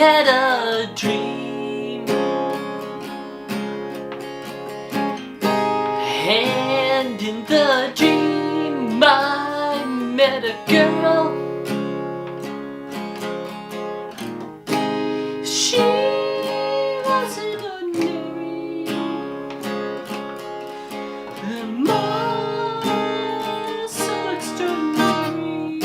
had a dream, and in the dream I met a girl. She wasn't ordinary, and so extraordinary.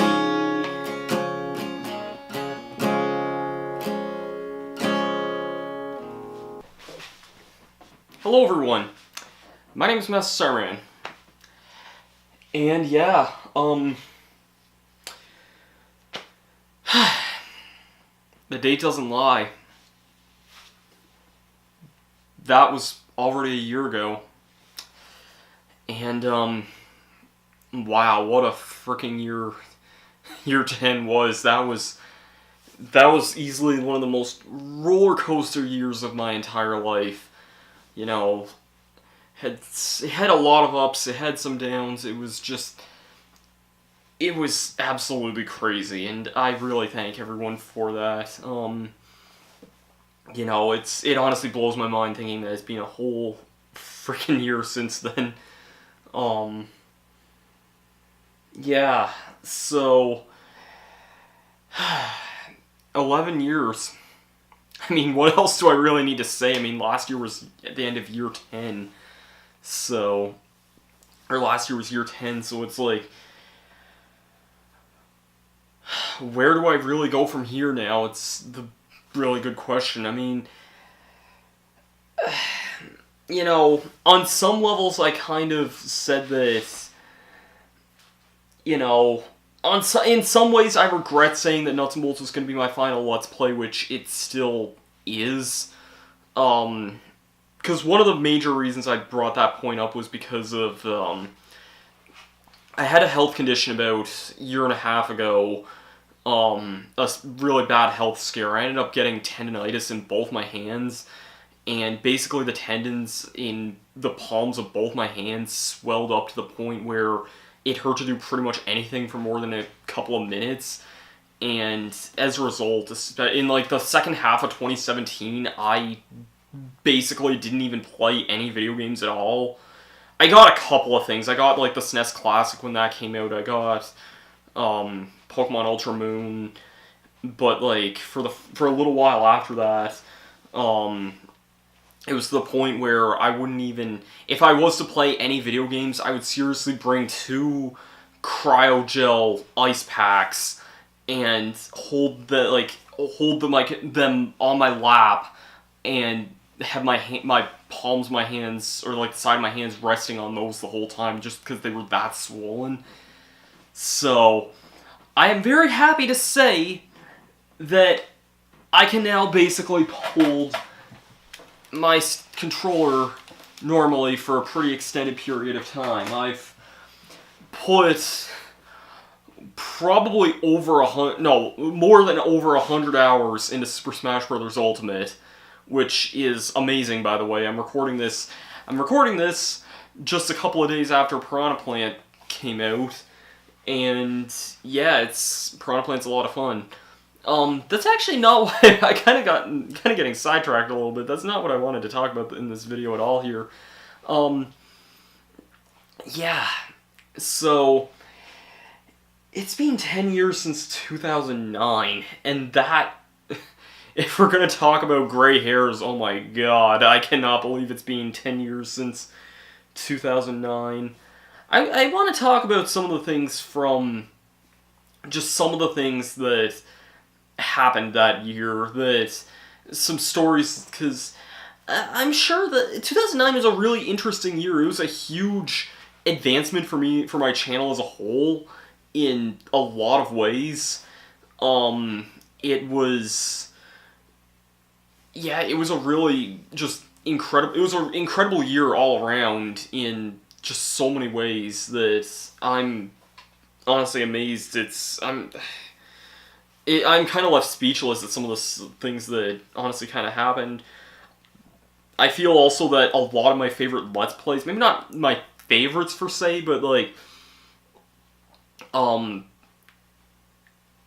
Hello everyone, my name is Masterstarman, and yeah, the date doesn't lie. That was already a year ago, and wow, what a freaking year 10 was. That was easily one of the most roller coaster years of my entire life. You know, it had a lot of ups, it had some downs, it was absolutely crazy, and I really thank everyone for that. You know, it honestly blows my mind thinking that it's been a whole freaking year since then. Yeah, so 11 years. I mean, what else do I really need to say? I mean, last year was at the end of year 10, so, or last year was year 10, so it's like, where do I really go from here now? It's the really good question. I mean, you know, on some levels I kind of said that, you know, in some ways, I regret saying that Nuts and Bolts was going to be my final Let's Play, which it still is. Because one of the major reasons I brought that point up was because of, I had a health condition about a year and a half ago, a really bad health scare. I ended up getting tendonitis in both my hands, and basically the tendons in the palms of both my hands swelled up to the point where it hurt to do pretty much anything for more than a couple of minutes, and as a result, in like the second half of 2017, I basically didn't even play any video games at all. I got a couple of things. I got like the SNES Classic when that came out. I got Pokemon Ultra Moon, but like for a little while after that, it was to the point where I wouldn't even, if I was to play any video games, I would seriously bring 2 cryogel ice packs and hold them like them on my lap and have my palms, my hands, or like the side of my hands resting on those the whole time just because they were that swollen. So, I am very happy to say that I can now basically hold my controller normally for a pretty extended period of time. I've put probably more than over 100 hours into Super Smash Bros. Ultimate, which is amazing, by the way. I'm recording this just a couple of days after Piranha Plant came out, and yeah, Piranha Plant's a lot of fun. That's actually not why I kind of getting sidetracked a little bit. That's not what I wanted to talk about in this video at all here. Yeah, so it's been 10 years since 2009, and that, if we're gonna talk about gray hairs, oh my god, I cannot believe it's been 10 years since 2009. I want to talk about some of the things that happened that year, some stories, because I'm sure that 2009 was a really interesting year. It was a huge advancement for my channel as a whole, in a lot of ways. It was a really just incredible, it was an incredible year all around in just so many ways that I'm honestly amazed. I'm kind of left speechless at some of the things that honestly kind of happened. I feel also that a lot of my favorite Let's Plays, maybe not my favorites per se, but like,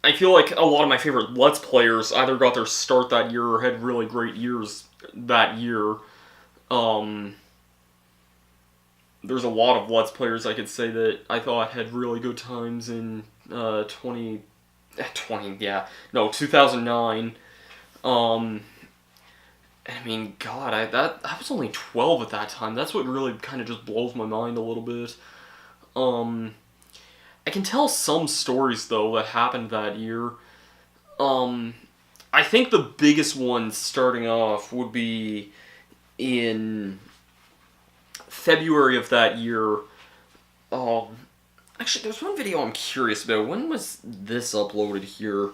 I feel like a lot of my favorite Let's Players either got their start that year or had really great years that year. There's a lot of Let's Players I could say that I thought had really good times in 2009. I mean, God, I was only 12 at that time. That's what really kind of just blows my mind a little bit. I can tell some stories, though, that happened that year. I think the biggest one starting off would be in February of that year. Actually, there's one video I'm curious about. When was this uploaded here?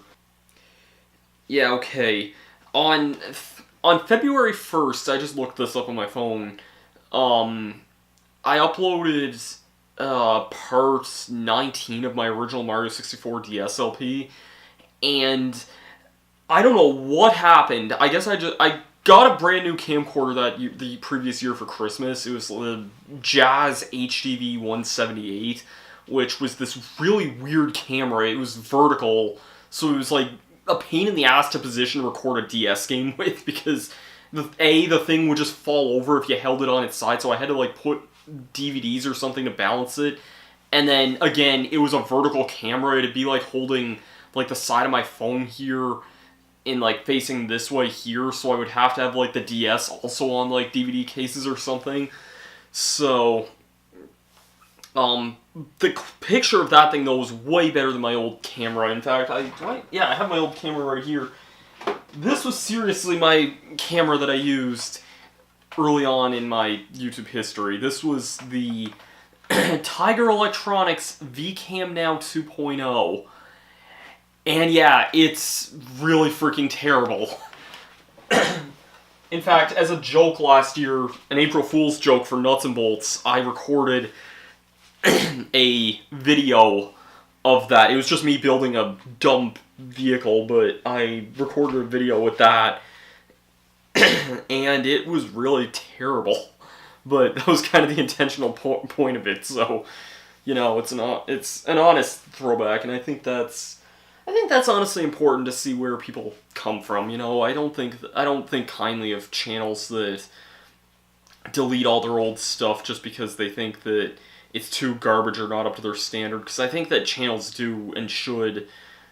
Yeah, okay. On February 1st, I just looked this up on my phone. I uploaded part 19 of my original Mario 64 DS LP, and I don't know what happened. I guess I got a brand new camcorder the previous year for Christmas. It was the Jazz HDV 178, which was this really weird camera. It was vertical, so it was like a pain in the ass to position and record a DS game with, because the thing would just fall over if you held it on its side, so I had to like put DVDs or something to balance it. And then again, it was a vertical camera. It'd be like holding like the side of my phone here and like facing this way here, so I would have to have like the DS also on like DVD cases or something. So the picture of that thing, though, was way better than my old camera. In fact, I have my old camera right here. This was seriously my camera that I used early on in my YouTube history. This was the Tiger Electronics VCam Now 2.0. And yeah, it's really freaking terrible. In fact, as a joke last year, an April Fool's joke for Nuts and Bolts, I recorded a video of that. It was just me building a dumb vehicle, but I recorded a video with that, and it was really terrible. But that was kind of the intentional point of it. So, you know, it's an honest throwback, and I think that's honestly important to see where people come from. You know, I don't think kindly of channels that delete all their old stuff just because they think that it's too garbage or not up to their standard, because I think that channels do and should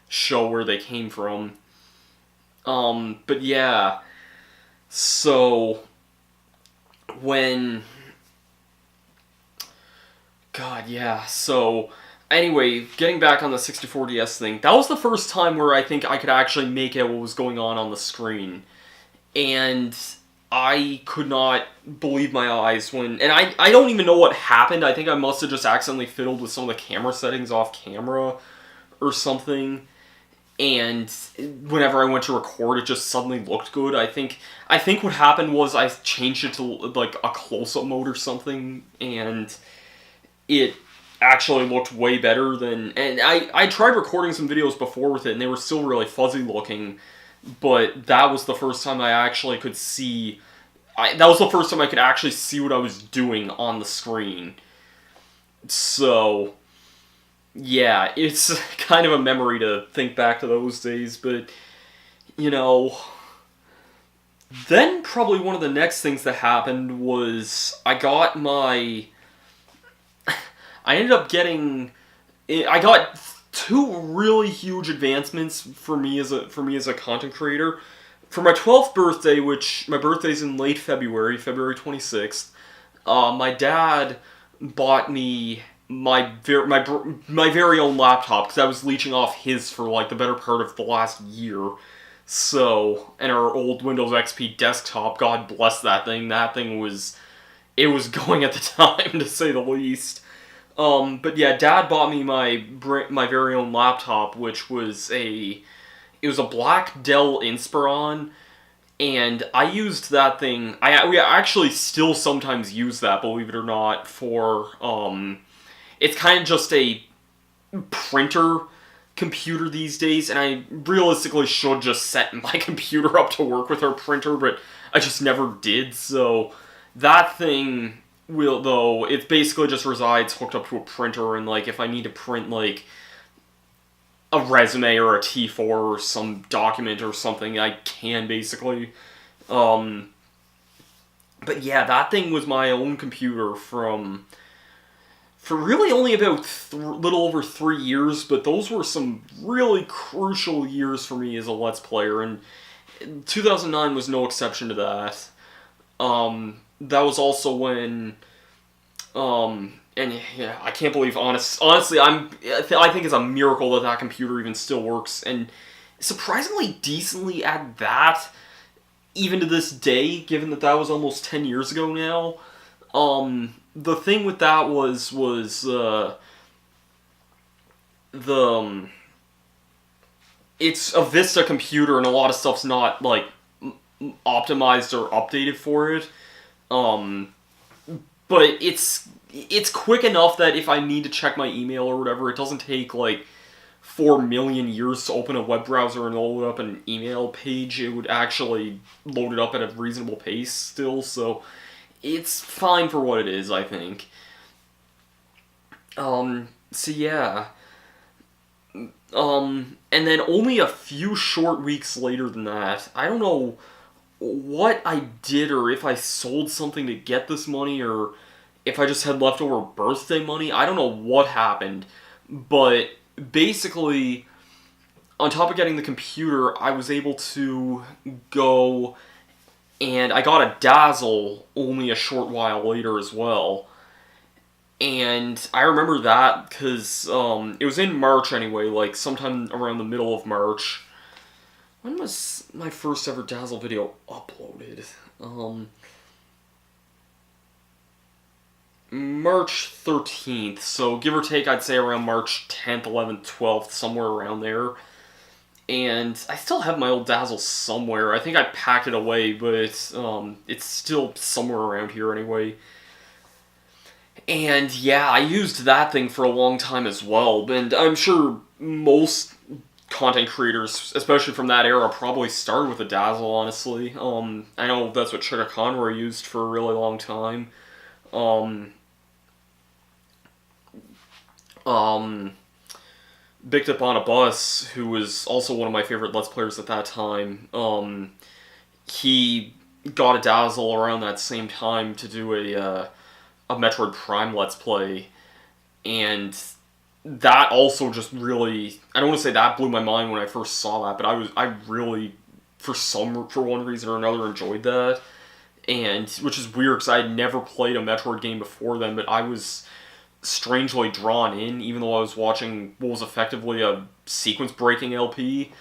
show where they came from. But yeah, so so anyway, getting back on the 64DS thing, that was the first time where I think I could actually make out what was going on the screen. And I could not believe my eyes and I don't even know what happened. I think I must have just accidentally fiddled with some of the camera settings off camera or something. And whenever I went to record, it just suddenly looked good. I think what happened was I changed it to like a close-up mode or something, and it actually looked way better than... And I tried recording some videos before with it, and they were still really fuzzy looking, but that was the first time I actually could see... that was the first time I could actually see what I was doing on the screen. So, yeah, it's kind of a memory to think back to those days, but, you know... Then probably one of the next things that happened was I got my... I ended up getting... I got two really huge advancements for me as a content creator. For my 12th birthday, which my birthday's in late February, February 26th, my dad bought me my very own laptop, because I was leeching off his for like the better part of the last year. So, and our old Windows XP desktop, God bless that thing. That thing was, it was going at the time, to say the least. But yeah, Dad bought me my very own laptop, which was it was a black Dell Inspiron, and I used that thing. We actually still sometimes use that, believe it or not, for it's kind of just a printer computer these days, and I realistically should just set my computer up to work with our printer, but I just never did. So that thing it basically just resides hooked up to a printer, and like if I need to print like a resume or a T4 or some document or something, I can basically. But yeah, that thing was my own computer for really only about little over 3 years, but those were some really crucial years for me as a Let's Player, and 2009 was no exception to that. That was also when, and yeah, I can't believe, honestly, I think it's a miracle that that computer even still works, and surprisingly decently at that, even to this day, given that that was almost 10 years ago now. The thing with that was it's a Vista computer, and a lot of stuff's not, like, optimized or updated for it. But it's quick enough that if I need to check my email or whatever, it doesn't take, like, 4 million years to open a web browser and load up an email page. It would actually load it up at a reasonable pace still, so it's fine for what it is, I think. So yeah. And then only a few short weeks later than that, I don't know what I did, or if I sold something to get this money, or if I just had leftover birthday money. I don't know what happened, but basically, on top of getting the computer, I was able to go, and I got a Dazzle only a short while later as well. And I remember that because it was in March anyway, like sometime around the middle of March. When was my first ever Dazzle video uploaded? March 13th, so give or take, I'd say around March 10th, 11th, 12th, somewhere around there. And I still have my old Dazzle somewhere. I think I packed it away, but it's still somewhere around here anyway. And yeah, I used that thing for a long time as well, and I'm sure most content creators, especially from that era, probably started with a Dazzle, honestly. I know that's what Sugar Conroy used for a really long time. Bicked Up on a Bus, who was also one of my favorite Let's Players at that time, he got a Dazzle around that same time to do a Metroid Prime Let's Play, and that also just really, I don't want to say that blew my mind when I first saw that, but I really, for one reason or another, enjoyed that, and, which is weird, because I had never played a Metroid game before then, but I was strangely drawn in, even though I was watching what was effectively a sequence-breaking LP,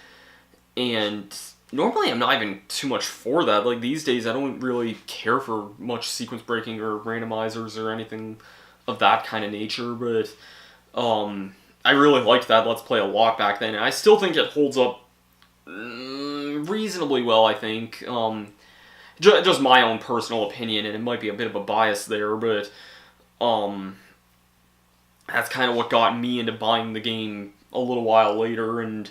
and normally I'm not even too much for that. Like, these days I don't really care for much sequence breaking or randomizers or anything of that kind of nature, but I really liked that Let's Play a lot back then, and I still think it holds up reasonably well, I think. Just my own personal opinion, and it might be a bit of a bias there, but that's kind of what got me into buying the game a little while later, and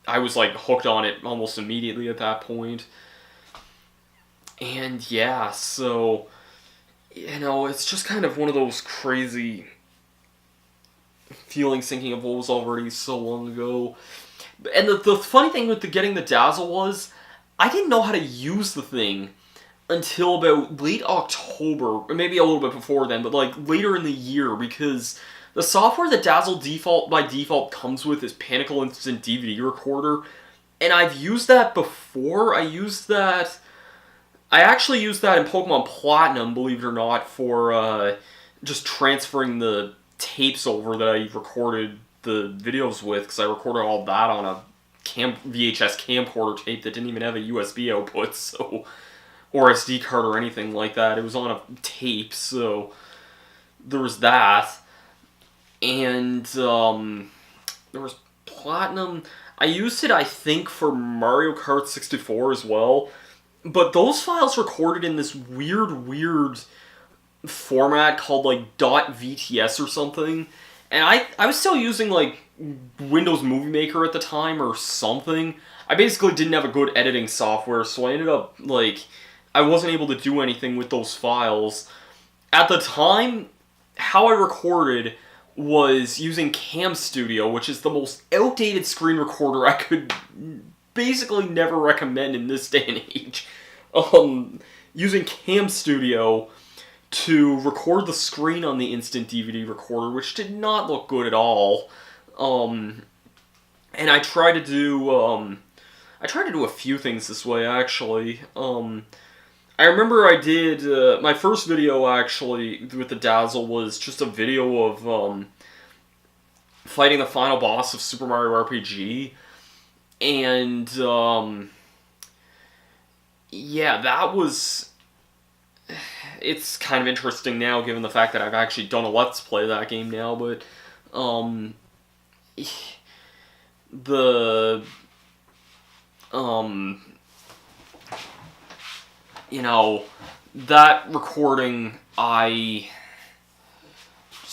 I was, like, hooked on it almost immediately at that point. And yeah, so, you know, it's just kind of one of those crazy feelings thinking of what was already so long ago. And the funny thing with getting the Dazzle was, I didn't know how to use the thing until about late October, or maybe a little bit before then, but, like, later in the year, because the software that Dazzle by default comes with is Pinnacle Instant DVD Recorder, and I've used that before. I actually used that in Pokemon Platinum, believe it or not, for just transferring the tapes over that I recorded the videos with, because I recorded all that on a VHS camcorder tape that didn't even have a USB output, so, or SD card or anything like that. It was on a tape, so there was that. And there was Platinum. I used it, I think, for Mario Kart 64 as well. But those files recorded in this weird format called, like, .vts or something. And I was still using, like, Windows Movie Maker at the time or something. I basically didn't have a good editing software, so I ended up, like, I wasn't able to do anything with those files. At the time, how I recorded was using Cam Studio, which is the most outdated screen recorder I could basically never recommend in this day and age. Using Cam Studio to record the screen on the instant DVD recorder, which did not look good at all. And I tried to do a few things this way, actually. I remember I did, my first video, actually, with the Dazzle was just a video of, fighting the final boss of Super Mario RPG. And, yeah, that was... It's kind of interesting now, given the fact that I've actually done a Let's Play of that game now, but, you know, that recording, just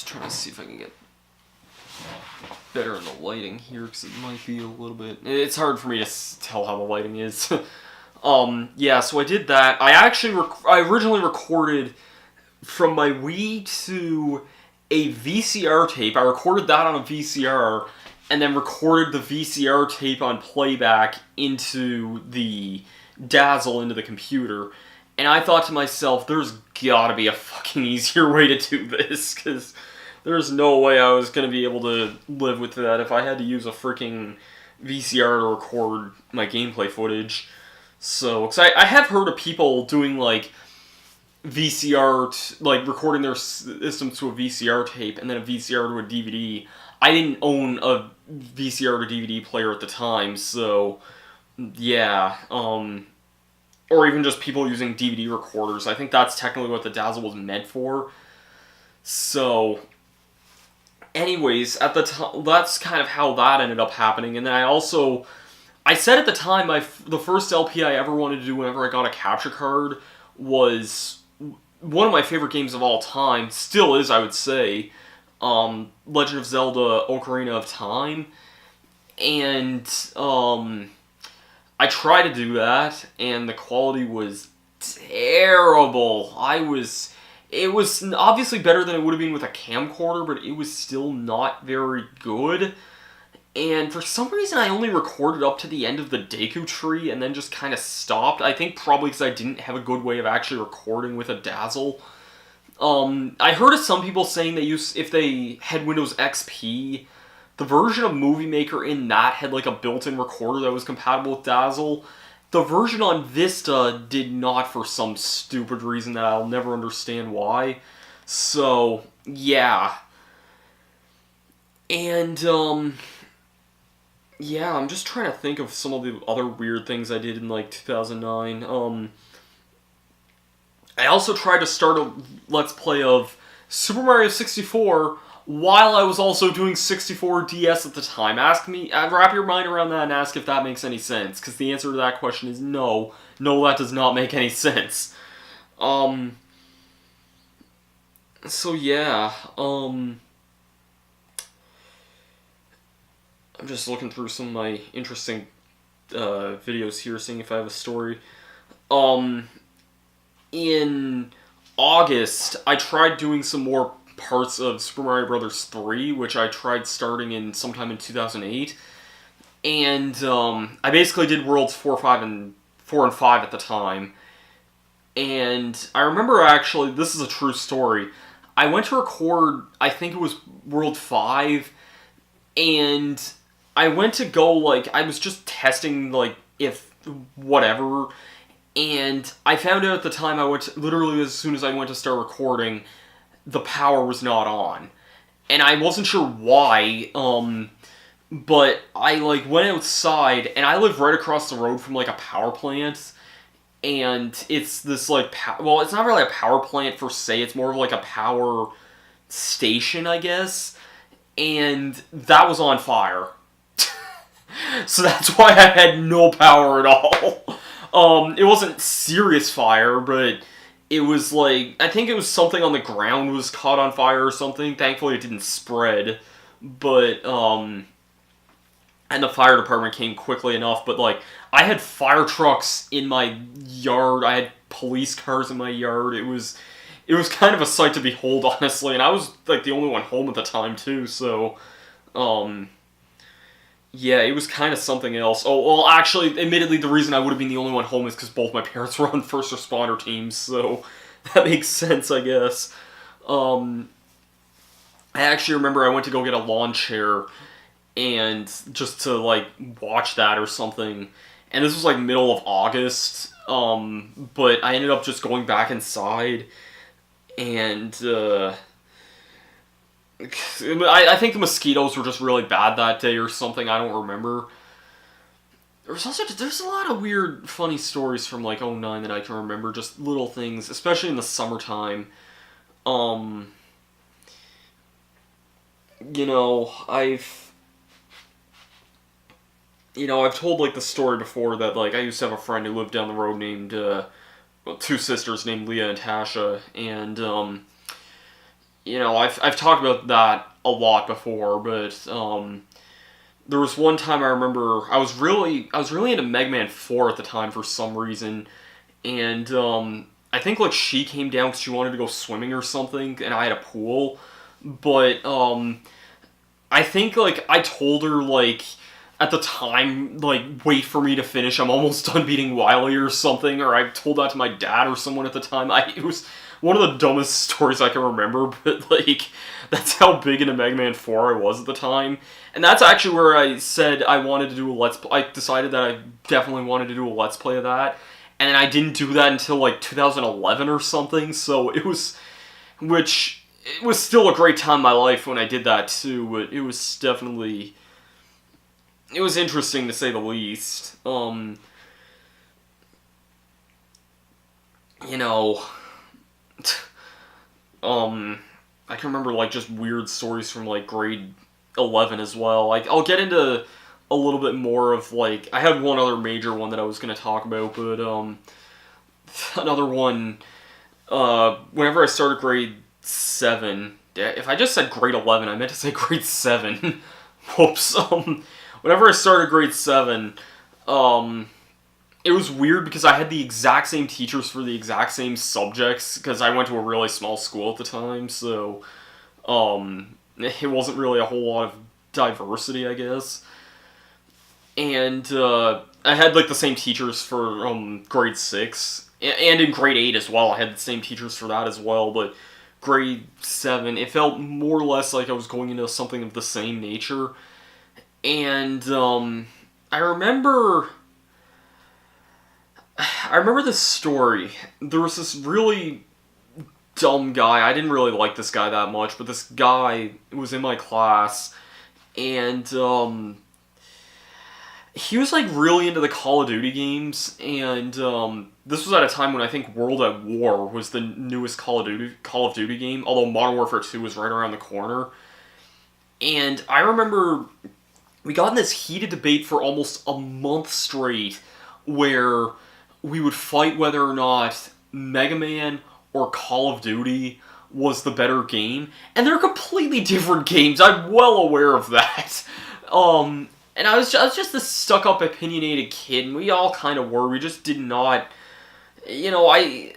trying to see if I can get better in the lighting here, because it might be a little bit, it's hard for me to tell how the lighting is. Yeah, so I did that. I originally recorded from my Wii to a VCR tape. I recorded that on a VCR, and then recorded the VCR tape on playback into the Dazzle, into the computer. And I thought to myself, there's gotta be a fucking easier way to do this, because there's no way I was gonna be able to live with that if I had to use a freaking VCR to record my gameplay footage. So, because I have heard of people doing, like, VCR, like, recording their systems to a VCR tape and then a VCR to a DVD. I didn't own a VCR to DVD player at the time, so, yeah, or even just people using DVD recorders. I think that's technically what the Dazzle was meant for. So, anyways, at the time, that's kind of how that ended up happening. And then I said at the time, the first LP I ever wanted to do whenever I got a capture card was one of my favorite games of all time. Still is, I would say. Legend of Zelda Ocarina of Time. And, I tried to do that, and the quality was terrible. It was obviously better than it would have been with a camcorder, but it was still not very good. And for some reason, I only recorded up to the end of the Deku Tree, and then just kind of stopped. I think probably because I didn't have a good way of actually recording with a Dazzle. I heard of some people saying if they had Windows XP, the version of Movie Maker in that had like a built-in recorder that was compatible with Dazzle. The version on Vista did not, for some stupid reason that I'll never understand why. So, yeah. And, yeah, I'm just trying to think of some of the other weird things I did in, like, 2009. I also tried to start a Let's Play of Super Mario 64 while I was also doing 64 DS at the time. Wrap your mind around that and ask if that makes any sense, because the answer to that question is no. No, that does not make any sense. So yeah, I'm just looking through some of my interesting videos here, seeing if I have a story. In August, I tried doing some more parts of Super Mario Bros. 3, which I tried starting sometime in 2008. And I basically did Worlds 4 and 5 at the time. And I remember, actually, this is a true story, I went to record, I think it was World 5, and I went to go, like, I was just testing, like, if whatever, and I found out at the time literally as soon as I went to start recording, the power was not on. And I wasn't sure why, but I, like, went outside, and I live right across the road from, like, a power plant, and it's this, like, well, it's not really a power plant per se, it's more of, like, a power station, I guess, and that was on fire. So that's why I had no power at all. It wasn't serious fire, but it was like, I think it was something on the ground was caught on fire or something. Thankfully it didn't spread, but, and the fire department came quickly enough, but, like, I had fire trucks in my yard, I had police cars in my yard, it was it was kind of a sight to behold, honestly, and I was, like, the only one home at the time, too, so, yeah, it was kind of something else. Oh, well, actually, admittedly, the reason I would have been the only one home is because both my parents were on first responder teams, so that makes sense, I guess. I actually remember I went to go get a lawn chair, and just to, like, watch that or something, and this was, like, middle of August, but I ended up just going back inside, and, I think the mosquitoes were just really bad that day or something, I don't remember. There's a lot of weird, funny stories from, like, '09 that I can remember, just little things, especially in the summertime. You know, I've told, like, the story before that, like, I used to have a friend who lived down the road named, well, two sisters named Leah and Tasha, and, I've talked about that a lot before, but, there was one time I remember I was really into Mega Man 4 at the time for some reason, and, I think, like, she came down because she wanted to go swimming or something, and I had a pool, but, I think, like, I told her, like, at the time, like, wait for me to finish, I'm almost done beating Wily or something, or I told that to my dad or someone at the time. It was one of the dumbest stories I can remember, but, like, that's how big into Mega Man 4 I was at the time. And that's actually where I said I wanted to do a Let's Play. I decided that I definitely wanted to do a Let's Play of that, and then I didn't do that until, like, 2011 or something, so it was still a great time in my life when I did that, too, but it was definitely... It was interesting, to say the least. I can remember, like, just weird stories from, like, grade 11 as well. Like, I'll get into a little bit more of, like... I had one other major one that I was going to talk about, but, another one... whenever I started grade 7... If I just said grade 11, I meant to say grade 7. Whoops. Whenever I started grade 7, it was weird because I had the exact same teachers for the exact same subjects, because I went to a really small school at the time, so, it wasn't really a whole lot of diversity, I guess. And, I had, like, the same teachers for, grade 6, and in grade 8 as well, I had the same teachers for that as well, but grade 7, it felt more or less like I was going into something of the same nature. And, I remember this story. There was this really dumb guy. I didn't really like this guy that much, but this guy was in my class, and, he was, like, really into the Call of Duty games, and, this was at a time when I think World at War was the newest Call of Duty game, although Modern Warfare 2 was right around the corner. And I remember we got in this heated debate for almost a month straight, where we would fight whether or not Mega Man or Call of Duty was the better game, and they're completely different games. I'm well aware of that. And I was just this stuck-up, opinionated kid, and we all kind of were. We just did not, I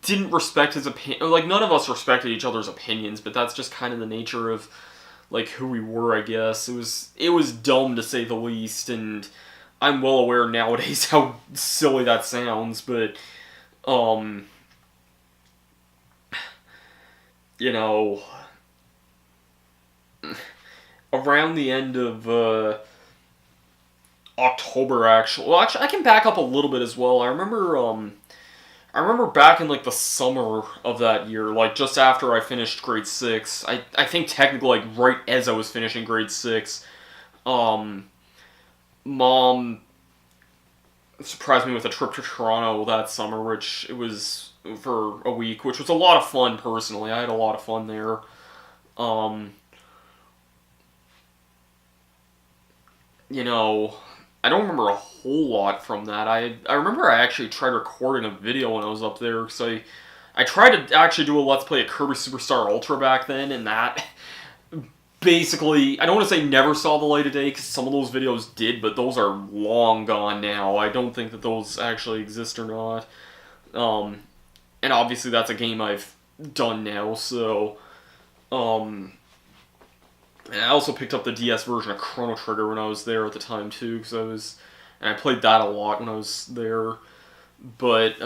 didn't respect his opinion. Like, none of us respected each other's opinions, but that's just kind of the nature of, like, who we were, I guess. It was dumb, to say the least, and I'm well aware nowadays how silly that sounds, but, around the end of, October, actually. Well, actually, I can back up a little bit as well. I remember back in, like, the summer of that year, like, just after I finished grade 6, I think technically, like, right as I was finishing grade 6, Mom surprised me with a trip to Toronto that summer, which it was for a week, which was a lot of fun, personally. I had a lot of fun there. I don't remember a whole lot from that. I remember I actually tried recording a video when I was up there, because I tried to actually do a Let's Play of Kirby Superstar Ultra back then, and that basically, I don't want to say never saw the light of day, because some of those videos did, but those are long gone now. I don't think that those actually exist or not. And obviously that's a game I've done now, so, and I also picked up the DS version of Chrono Trigger when I was there at the time, too, and I played that a lot when I was there, but,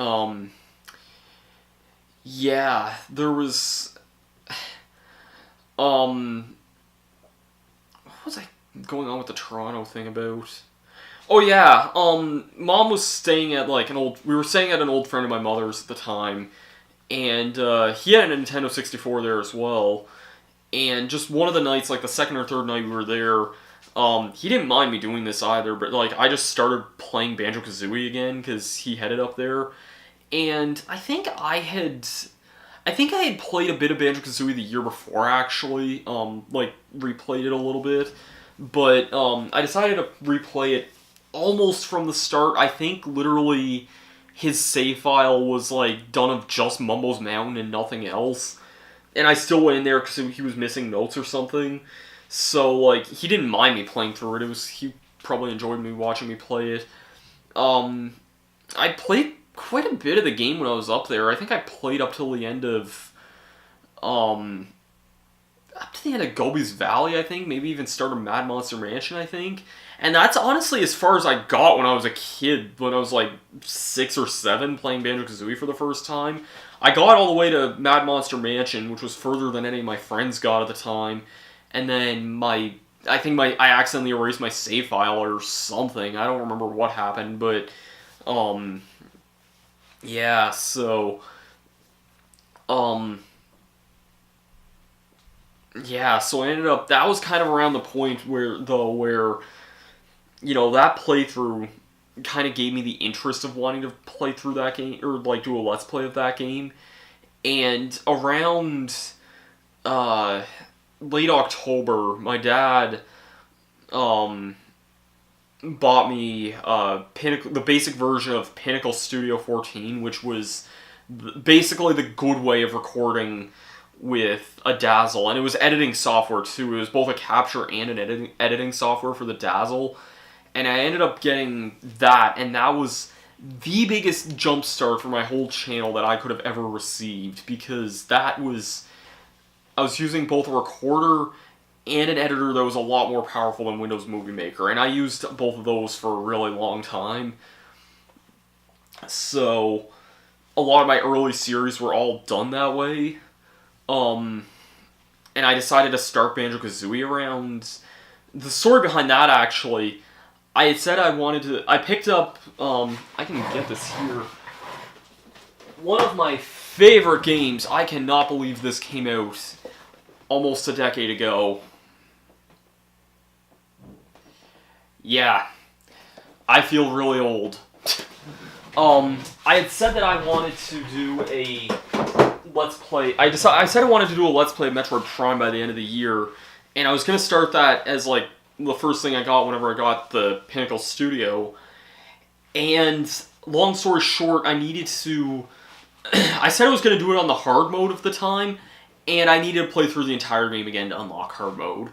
yeah, there was, what was I going on with the Toronto thing about? Oh yeah, Mom was staying at we were staying at an old friend of my mother's at the time, and he had a Nintendo 64 there as well. And just one of the nights, like the second or third night we were there, he didn't mind me doing this either, but like I just started playing Banjo-Kazooie again because he had it up there, and I think I had played a bit of Banjo-Kazooie the year before actually, like replayed it a little bit, but I decided to replay it almost from the start. I think literally his save file was like done of just Mumbo's Mountain and nothing else. And I still went in there because he was missing notes or something. So like he didn't mind me playing through it. He probably enjoyed me watching me play it. I played quite a bit of the game when I was up there. I think I played up till the end of Gobi's Valley, I think. Maybe even started Mad Monster Mansion, I think. And that's honestly as far as I got when I was a kid, when I was like 6 or 7 playing Banjo-Kazooie for the first time. I got all the way to Mad Monster Mansion, which was further than any of my friends got at the time. And then I accidentally erased my save file or something. I don't remember what happened, but yeah, so yeah, so I ended up, that was kind of around the point where that playthrough kind of gave me the interest of wanting to play through that game, or like do a let's play of that game. And around late October, my dad bought me the basic version of Pinnacle Studio 14, which was basically the good way of recording with a Dazzle, and it was editing software too. It was both a capture and an editing software for the Dazzle, and I ended up getting that, and that was the biggest jump start for my whole channel that I could have ever received, because I was using both a recorder and an editor that was a lot more powerful than Windows Movie Maker, and I used both of those for a really long time. So a lot of my early series were all done that way. And I decided to start Banjo-Kazooie around... The story behind that, actually, I had said I picked up, I can get this here. One of my favorite games, I cannot believe this came out almost a decade ago. Yeah, I feel really old. I had said that I wanted to do a Let's Play. I said I wanted to do a Let's Play of Metroid Prime by the end of the year, and I was going to start that as, like, the first thing I got whenever I got the Pinnacle Studio. And, long story short, I needed to... I said I was going to do it on the hard mode of the time, and I needed to play through the entire game again to unlock hard mode.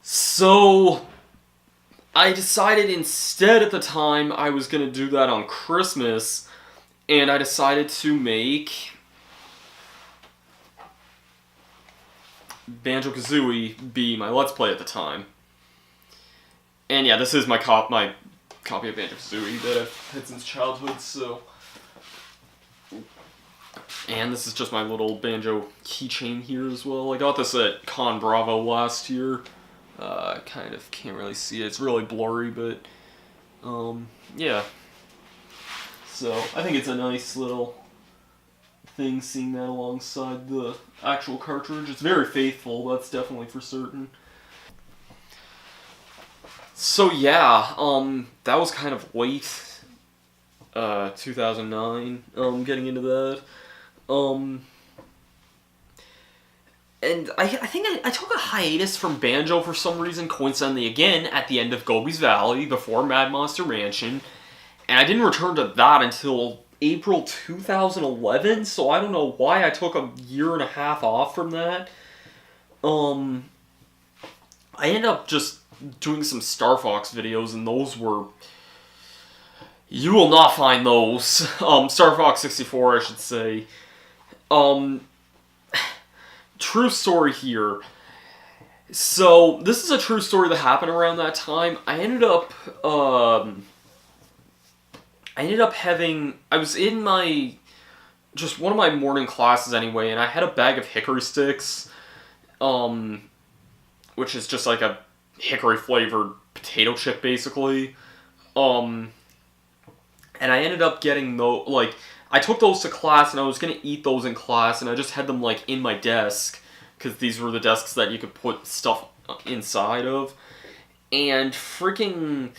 So I decided instead at the time I was going to do that on Christmas, and I decided to make Banjo-Kazooie be my Let's Play at the time. And yeah, this is my copy of Banjo-Kazooie that I've had since childhood, so... And this is just my little Banjo keychain here as well. I got this at Con Bravo last year. Kind of can't really see it. It's really blurry, but yeah. So I think it's a nice little thing seeing that alongside the actual cartridge. It's very faithful, that's definitely for certain. So yeah, that was kind of late 2009, getting into that. And I think I took a hiatus from Banjo for some reason, coincidentally again, at the end of Gobi's Valley, before Mad Monster Mansion. And I didn't return to that until April 2011, so I don't know why I took a year and a half off from that. I ended up just doing some Star Fox videos, and those were... You will not find those. Star Fox 64, I should say. Um, true story here. So, this is a true story that happened around that time. I ended up having, I was in just one of my morning classes anyway, and I had a bag of hickory sticks, which is just like a hickory flavored potato chip, basically. And I ended up getting those, like, I took those to class, and I was gonna eat those in class, and I just had them, like, in my desk, because these were the desks that you could put stuff inside of. And freaking,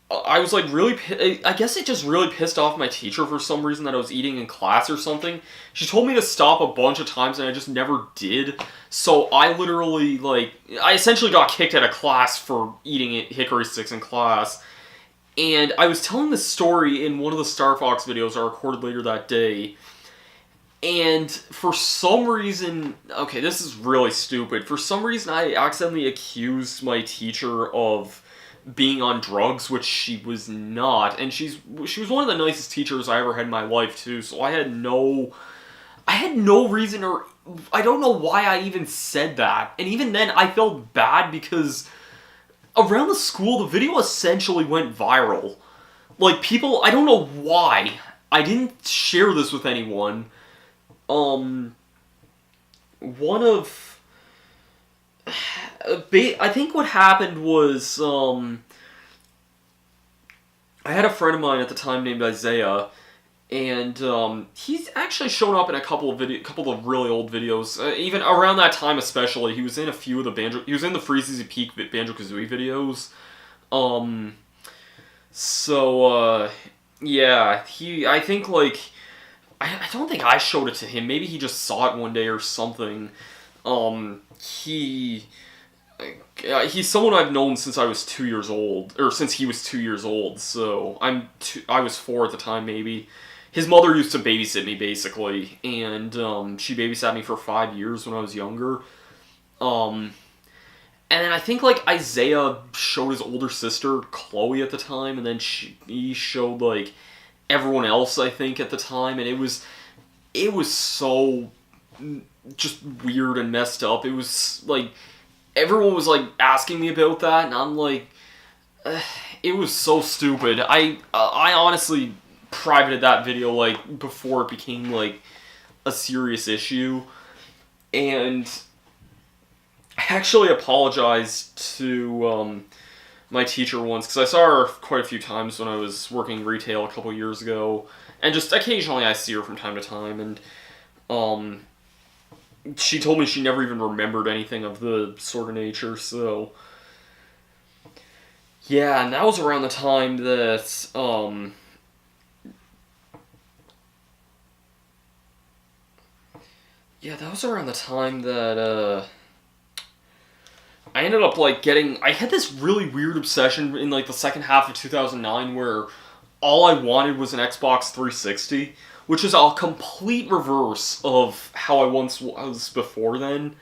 I was like really, I guess it just really pissed off my teacher for some reason that I was eating in class or something. She told me to stop a bunch of times and I just never did. So I literally, like, I essentially got kicked out of class for eating hickory sticks in class. And I was telling this story in one of the Star Fox videos I recorded later that day. And for some reason, okay, this is really stupid. For some reason, I accidentally accused my teacher of being on drugs, which she was not. And she was one of the nicest teachers I ever had in my life, too. So I had no reason, or I don't know why I even said that. And even then, I felt bad because around the school, the video essentially went viral. Like, people, I don't know why. I didn't share this with anyone. I think what happened was, I had a friend of mine at the time named Isaiah, and he's actually shown up in a couple of really old videos. Even around that time, especially, he was in a few of the he was in the Freeze Easy Peak Banjo-Kazooie videos. Yeah, I think, like, I don't think I showed it to him. Maybe he just saw it one day or something. He's someone I've known since I was 2 years old, or since he was 2 years old. So I was 4 at the time, maybe. His mother used to babysit me, basically, and she babysat me for 5 years when I was younger. And then I think, like, Isaiah showed his older sister Chloe at the time, and then he showed, like, everyone else, I think, at the time, and it was so just weird and messed up. It was like everyone was like asking me about that, and I'm like, it was so stupid. I honestly privated that video like before it became like a serious issue, and I actually apologized to my teacher once, because I saw her quite a few times when I was working retail a couple years ago, and just occasionally I see her from time to time, and she told me she never even remembered anything of the sort of nature, so yeah, and that was around the time that I ended up, like, I had this really weird obsession in, like, the second half of 2009 where all I wanted was an Xbox 360, which is a complete reverse of how I once was before then.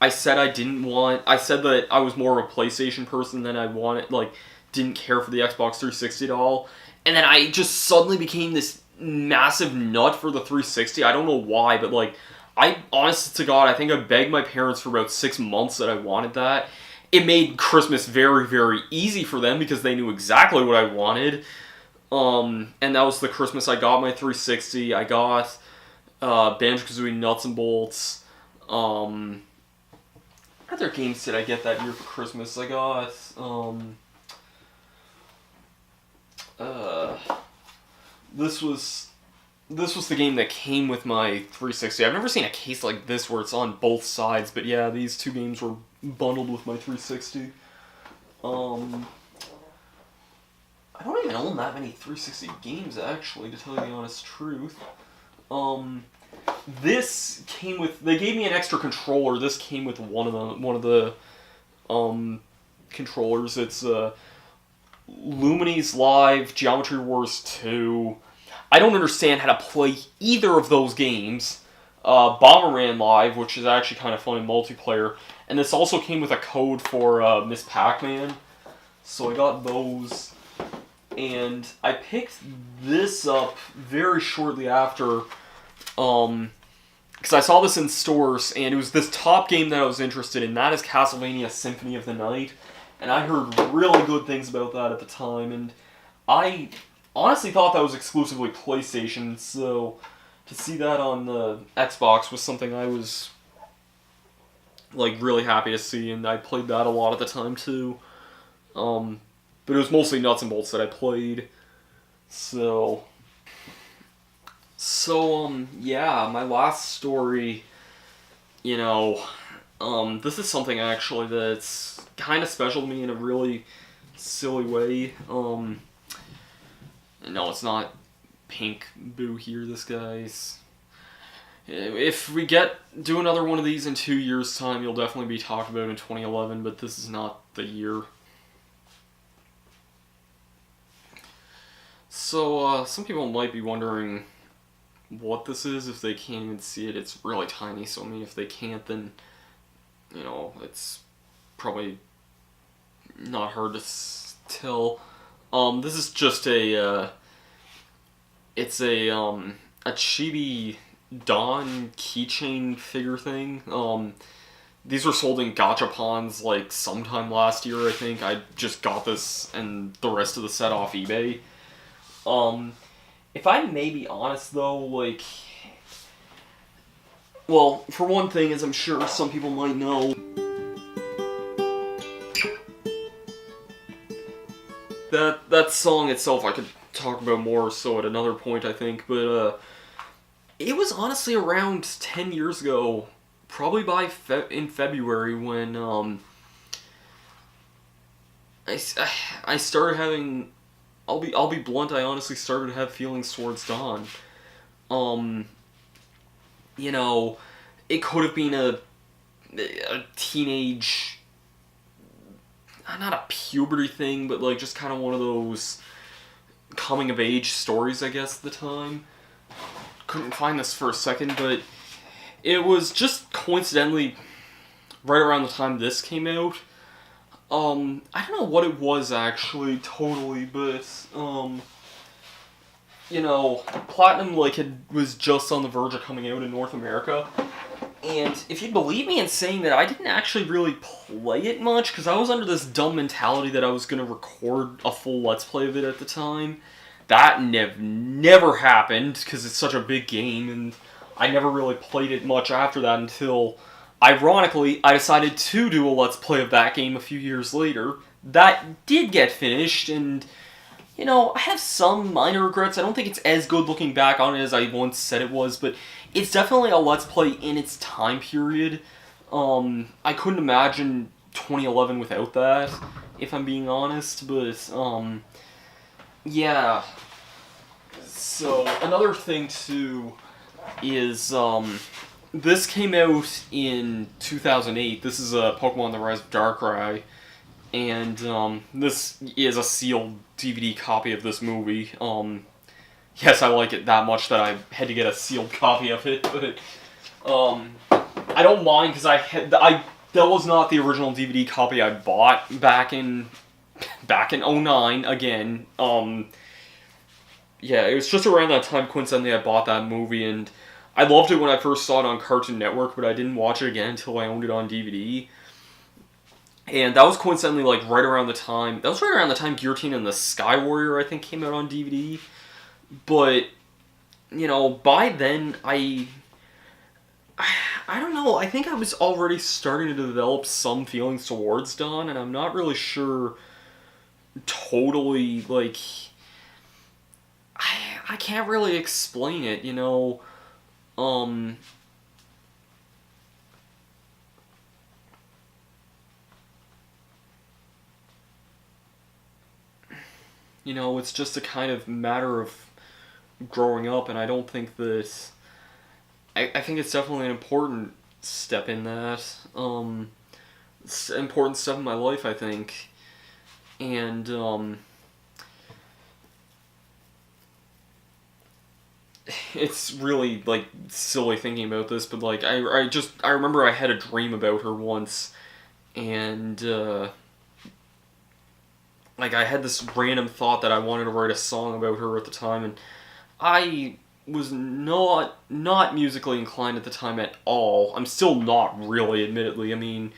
I said that I was more of a PlayStation person than I wanted, like, didn't care for the Xbox 360 at all. And then I just suddenly became this massive nut for the 360. I don't know why, but, like, honest to God, I think I begged my parents for about 6 months that I wanted that. It made Christmas very, very easy for them because they knew exactly what I wanted. And that was the Christmas I got my 360. I got Banjo-Kazooie Nuts and Bolts. What other games did I get that year for Christmas? I got this was the game that came with my 360. I've never seen a case like this where it's on both sides, but yeah, these two games were bundled with my 360. I don't even own that many 360 games, actually, to tell you the honest truth. This came with, they gave me an extra controller. This came with one of the controllers. It's Lumines Live, Geometry Wars 2. I don't understand how to play either of those games. Bomberman Live, which is actually kind of fun in multiplayer. And this also came with a code for Miss Pac-Man. So I got those. And I picked this up very shortly after because I saw this in stores, and it was this top game that I was interested in. That is Castlevania Symphony of the Night, and I heard really good things about that at the time, and I honestly thought that was exclusively PlayStation, so to see that on the Xbox was something I was like really happy to see, and I played that a lot at the time too. But it was mostly nuts and bolts that I played. So yeah, my last story, you know, this is something actually that's kind of special to me in a really silly way. No, it's not Pink Boo here, this guy's. If we do another one of these in 2 years' time, you'll definitely be talked about in 2011, but this is not the year. So, some people might be wondering what this is if they can't even see it. It's really tiny, so I mean, if they can't, then, you know, it's probably not hard to tell. This is just it's a chibi Dawn keychain figure thing. These were sold in gachapons like sometime last year, I think. I just got this and the rest of the set off eBay. If I may be honest though, like, well, for one thing, as I'm sure some people might know, that song itself I could talk about more so at another point, I think, but it was honestly around 10 years ago, probably in February, when I started having, I'll be blunt, I honestly started to have feelings towards Dawn. You know, it could have been a teenage, not a puberty thing, but like just kind of one of those coming of age stories, I guess, at the time. Couldn't find this for a second, but it was just coincidentally right around the time this came out. I don't know what it was actually, totally, but, you know, Platinum, like, was just on the verge of coming out in North America, and if you'd believe me in saying that I didn't actually really play it much, because I was under this dumb mentality that I was going to record a full Let's Play of it at the time. That never happened, because it's such a big game, and I never really played it much after that until, ironically, I decided to do a Let's Play of that game a few years later. That did get finished, and, you know, I have some minor regrets. I don't think it's as good looking back on it as I once said it was, but it's definitely a Let's Play in its time period. I couldn't imagine 2011 without that, if I'm being honest, but, yeah. So, another thing, too, is, this came out in 2008. This is Pokemon The Rise of Darkrai, and this is a sealed DVD copy of this movie. Yes, I like it that much that I had to get a sealed copy of it, but I don't mind, because that was not the original DVD copy I bought back in 2009 again. Yeah, it was just around that time, coincidentally, I bought that movie, and I loved it when I first saw it on Cartoon Network, but I didn't watch it again until I owned it on DVD. And that was coincidentally, like, right around the time Guillotine and the Sky Warrior, I think, came out on DVD. But, you know, by then, I don't know, I think I was already starting to develop some feelings towards Dawn, and I'm not really sure totally, like, I can't really explain it, you know. You know, it's just a kind of matter of growing up, and I don't think that... I think it's definitely an important step in that. It's an important step in my life, I think. And, it's really, like, silly thinking about this, but, like, I remember I had a dream about her once, and, like, I had this random thought that I wanted to write a song about her at the time, and I was not musically inclined at the time at all. I'm still not really, admittedly. I mean,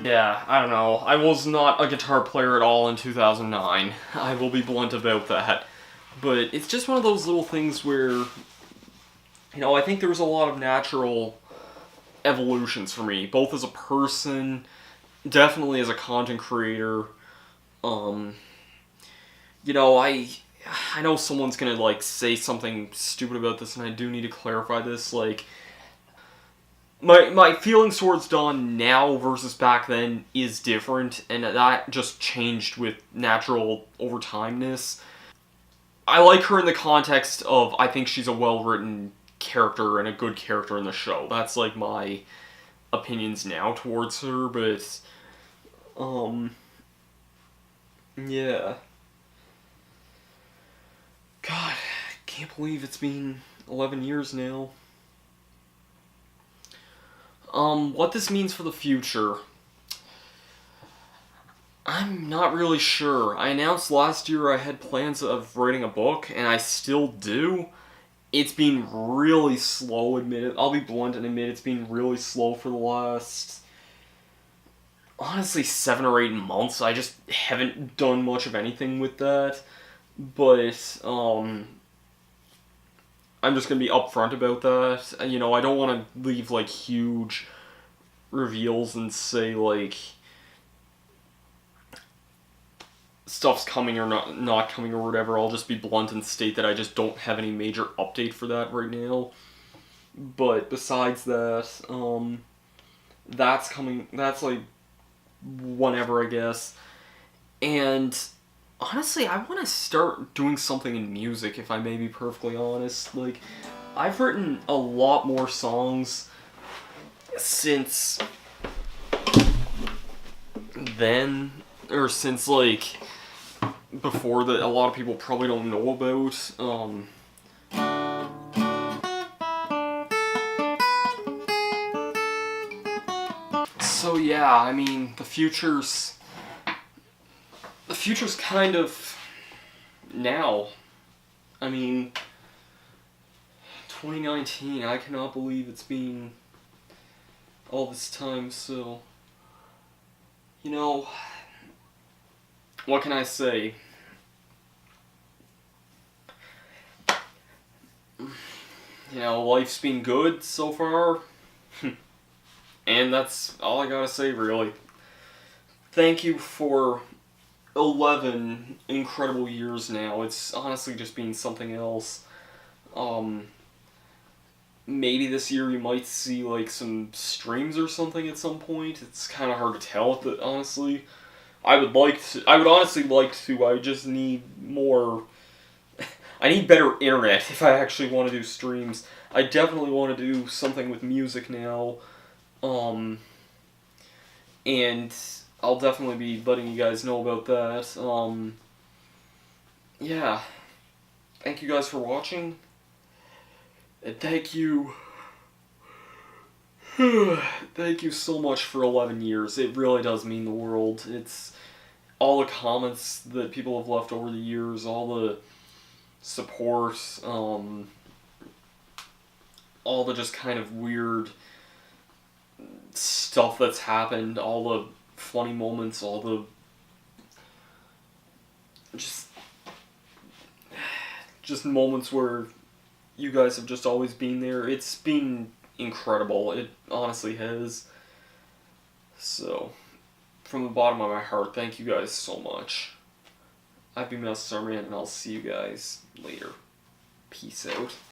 yeah, I don't know. I was not a guitar player at all in 2009. I will be blunt about that. But it's just one of those little things where, you know, I think there was a lot of natural evolutions for me, both as a person, definitely as a content creator. You know, I know someone's gonna, like, say something stupid about this, and I do need to clarify this, like, my feelings towards Dawn now versus back then is different, and that just changed with natural overtimeness. I like her in the context of, I think she's a well-written character and a good character in the show. That's, like, my opinions now towards her, but, yeah. God, I can't believe it's been 11 years now. What this means for the future, I'm not really sure. I announced last year I had plans of writing a book, and I still do. It's been really slow, I'll be blunt and admit it's been really slow for the last, honestly, 7 or 8 months. I just haven't done much of anything with that. But, I'm just gonna be upfront about that. You know, I don't want to leave, like, huge reveals and say, like, stuff's coming or not coming or whatever. I'll just be blunt and state that I just don't have any major update for that right now. But besides that, that's coming, that's, like, whenever, I guess. And honestly, I want to start doing something in music, if I may be perfectly honest. Like, I've written a lot more songs since then, or since, like, before, that a lot of people probably don't know about. So yeah, I mean, the future's kind of now. I mean, 2019, I cannot believe it's been all this time, so, you know, what can I say? You know, life's been good so far, and that's all I gotta say, really. Thank you for 11 incredible years now. It's honestly just been something else. Maybe this year you might see, like, some streams or something at some point. It's kind of hard to tell, honestly. I would honestly like to. I just need more. I need better internet if I actually want to do streams. I definitely want to do something with music now. And I'll definitely be letting you guys know about that. Yeah. Thank you guys for watching. And thank you. Thank you so much for 11 years. It really does mean the world. It's all the comments that people have left over the years, all the support, all the just kind of weird stuff that's happened, all the funny moments, all the just moments where you guys have just always been there. It's been incredible. It honestly has. So, from the bottom of my heart, thank you guys so much. I've been Masterstarman, and I'll see you guys later. Peace out.